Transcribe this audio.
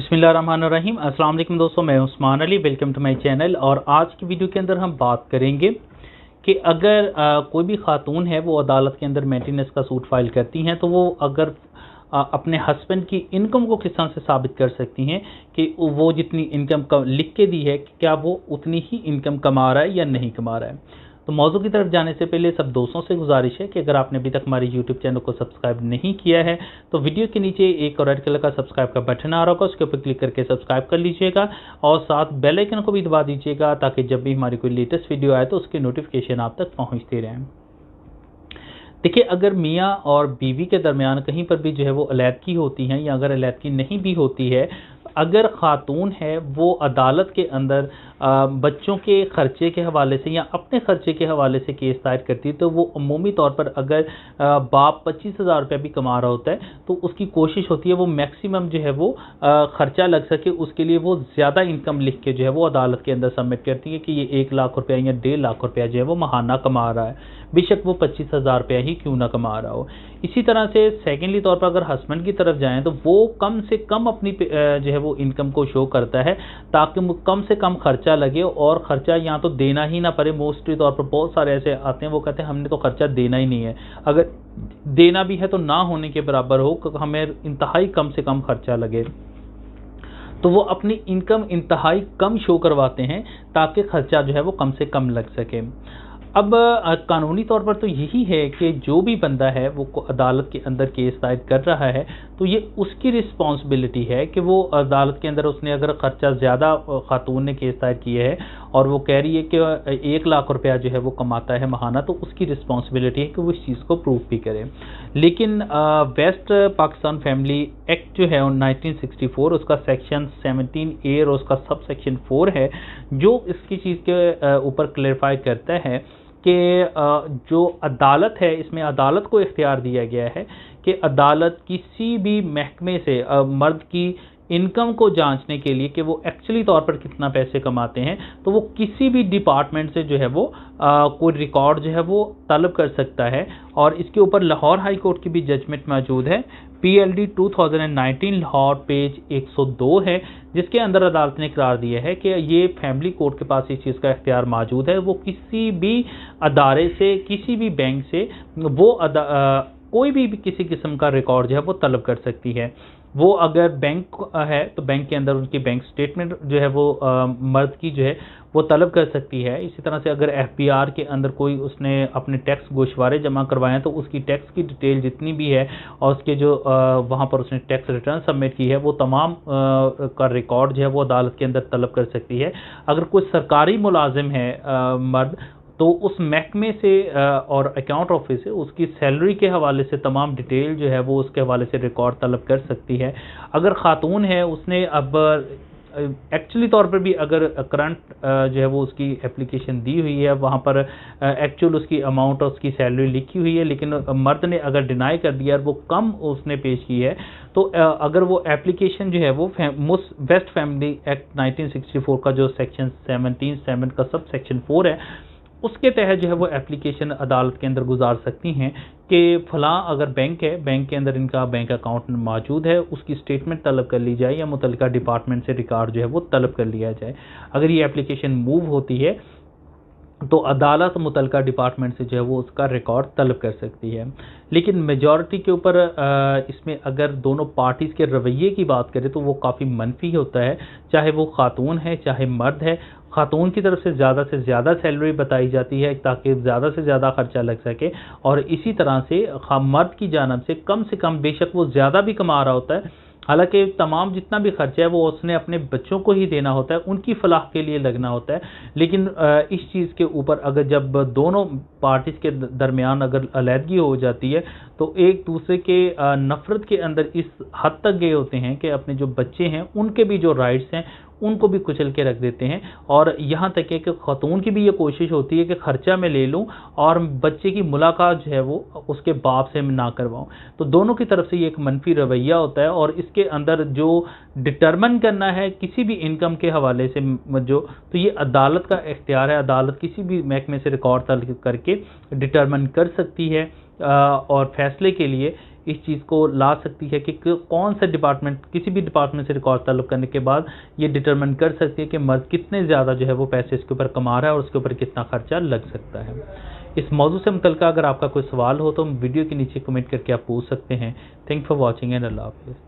बिस्मिल्लाहिर्रहमानिर्रहीम। अस्सलाम वालेकुम दोस्तों, मैं Usman Ali, welcome to my channel. और आज की वीडियो के अंदर हम बात करेंगे कि अगर कोई भी खातून है वो अदालत के अंदर मेंटेनेंस का सूट फाइल करती हैं, तो वो अगर अपने हस्बैंड की इनकम को किस तरह से साबित कर सकती हैं कि वो जितनी इनकम लिख के दी है, क्या वो उतनी ही इनकम कमा रहा है या नहीं कमा रहा है। तो मौजू की तरफ जाने से पहले सब दोस्तों से गुजारिश है कि अगर आपने अभी तक हमारे यूट्यूब चैनल को सब्सक्राइब नहीं किया है तो वीडियो के नीचे एक रेड कलर का सब्सक्राइब का बटन आ रहा होगा, उसके ऊपर क्लिक करके सब्सक्राइब कर लीजिएगा और साथ बेल आइकन को भी दबा दीजिएगा ताकि जब भी हमारी कोई लेटेस्ट वीडियो आए तो उसके नोटिफिकेशन आप तक पहुंचते रहें। देखिए, अगर मियाँ और बीवी के दरमियान कहीं पर भी जो है वो अलैदगी होती है या अगर अलैदगी नहीं भी होती है, अगर ख़ातून है वो अदालत के अंदर बच्चों के ख़र्चे के हवाले से या अपने ख़र्चे के हवाले से केस दायर करती है, तो वो अमूमी तौर पर अगर बाप 25,000 रुपया भी कमा रहा होता है तो उसकी कोशिश होती है वो मैक्सिमम जो है वो ख़र्चा लग सके, उसके लिए वो ज़्यादा इनकम लिख के जो है वो अदालत के अंदर सबमिट करती है कि ये 1 लाख रुपया या 1.5 लाख रुपया जो है वो माहाना कमा रहा है, बेशक वो 25,000 रुपया ही क्यों ना कमा रहा हो। इसी तरह से सेकेंडली तौर पर अगर हस्बैंड की तरफ जाएं तो वो कम से कम अपनी जो है वो इनकम को शो करता है ताकि कम से कम खर्चा लगे और ख़र्चा यहाँ तो देना ही ना पड़े। मोस्टली तौर पर बहुत सारे ऐसे आते हैं, वो कहते हैं हमने तो खर्चा देना ही नहीं है, अगर देना भी है तो ना होने के बराबर हो, हमें इंतहाई कम से कम खर्चा लगे। तो वो अपनी इनकम इंतहाई कम शो करवाते हैं ताकि खर्चा जो है वो कम से कम लग सके। अब कानूनी तौर पर तो यही है कि जो भी बंदा है वो अदालत के अंदर केस दायर कर रहा है तो ये उसकी रिस्पॉन्सिबिलिटी है कि वो अदालत के अंदर उसने अगर ख़र्चा ज़्यादा खातून ने केस दायर किया है और वो कह रही है कि 1 लाख रुपया जो है वो कमाता है माहाना, तो उसकी रिस्पॉन्सिबिलिटी है कि वो इस चीज़ को प्रूव भी करे। लेकिन वेस्ट पाकिस्तान फैमिली एक्ट जो है 1964 उसका सेक्शन 17A और उसका सब सेक्शन 4 है जो इसकी चीज़ के ऊपर क्लेरिफाई करता है कि जो अदालत है इसमें अदालत को इख्तियार दिया गया है कि अदालत किसी भी महकमे से मर्द की इनकम को जांचने के लिए कि वो एक्चुअली तौर पर कितना पैसे कमाते हैं, तो वो किसी भी डिपार्टमेंट से जो है वो कोई रिकॉर्ड जो है वो तलब कर सकता है। और इसके ऊपर लाहौर हाई कोर्ट की भी जजमेंट मौजूद है, PLD 2019 लाहौर पेज 102 है, जिसके अंदर अदालत ने करार दिया है कि ये फैमिली कोर्ट के पास इस चीज़ का इख्तियार मौजूद है, वो किसी भी अदारे से किसी भी बैंक से वो कोई भी किसी किस्म का रिकॉर्ड जो है वो तलब कर सकती है। वो अगर बैंक है तो बैंक के अंदर उनकी बैंक स्टेटमेंट जो है वो मर्द की जो है वो तलब कर सकती है। इसी तरह से अगर FBR के अंदर कोई उसने अपने टैक्स गोशवारे जमा करवाए हैं तो उसकी टैक्स की डिटेल जितनी भी है और उसके जो वहाँ पर उसने टैक्स रिटर्न सबमिट की है वो तमाम का रिकॉर्ड जो है वो अदालत के अंदर तलब कर सकती है। अगर कोई सरकारी मुलाजिम है मर्द, तो उस महकमे से और अकाउंट ऑफिस से उसकी सैलरी के हवाले से तमाम डिटेल जो है वो उसके हवाले से रिकॉर्ड तलब कर सकती है। अगर ख़ातून है उसने अब एक्चुअली तौर पर भी अगर करंट जो है वो उसकी एप्लीकेशन दी हुई है, वहाँ पर एक्चुअल उसकी अमाउंट और उसकी सैलरी लिखी हुई है, लेकिन मर्द ने अगर डिनाई कर दिया और वो कम उसने पेश की है, तो अगर वो एप्लीकेशन जो है वो वेस्ट फैमिली एक्ट 1964 का जो सेक्शन 17(7) का सब सेक्शन 4 है उसके तहत जो है वो एप्लीकेशन अदालत के अंदर गुजार सकती हैं कि फ़लाँ अगर बैंक है, बैंक के अंदर इनका बैंक अकाउंट मौजूद है, उसकी स्टेटमेंट तलब कर ली जाए या मुतल्लिका डिपार्टमेंट से रिकॉर्ड जो है वो तलब कर लिया जाए। अगर ये एप्लीकेशन मूव होती है तो अदालत मुतल्लिका डिपार्टमेंट से जो है वो उसका रिकॉर्ड तलब कर सकती है। लेकिन मेजॉरिटी के ऊपर इसमें अगर दोनों पार्टीज़ के रवैये की बात करें तो वो काफ़ी मनफी होता है, चाहे वो खातून है चाहे मर्द है। खातून की तरफ से ज़्यादा सैलरी बताई जाती है ताकि ज़्यादा से ज़्यादा खर्चा लग सके, और इसी तरह से मर्द की जानिब से कम बेशक वो ज़्यादा भी कमा रहा होता है, हालांकि तमाम जितना भी खर्चा है वो उसने अपने बच्चों को ही देना होता है, उनकी फलाह के लिए लगना होता है। लेकिन इस चीज़ के ऊपर अगर जब दोनों पार्टीज़ के दरमियान अगर अलहदगी हो जाती है तो एक दूसरे के नफ़रत के अंदर इस हद तक गए होते हैं कि अपने जो बच्चे हैं उनके भी जो राइट्स हैं उनको भी कुचल के रख देते हैं। और यहाँ तक है कि ख़ातून की भी ये कोशिश होती है कि ख़र्चा मैं ले लूँ और बच्चे की मुलाकात जो है वो उसके बाप से मैं ना करवाऊँ। तो दोनों की तरफ से ये एक मनफी रवैया होता है और इसके अंदर जो डिटरमिन करना है किसी भी इनकम के हवाले से जो, तो ये अदालत का इख्तियार है। अदालत किसी भी महकमे से रिकॉर्ड तलब करके डिटरमिन कर सकती है और फैसले के लिए इस चीज़ को ला सकती है कि कौन सा डिपार्टमेंट, किसी भी डिपार्टमेंट से रिकॉर्ड तलब करने के बाद ये डिटरमिन कर सकती है कि मर्द कितने ज़्यादा जो है वो पैसे इसके ऊपर कमा रहा है और उसके ऊपर कितना खर्चा लग सकता है। इस मौजू से मुतल्लिका अगर आपका कोई सवाल हो तो वीडियो के नीचे कमेंट करके आप पूछ सकते हैं। थैंक फॉर वॉचिंग एंड अल्लाह हाफिज़।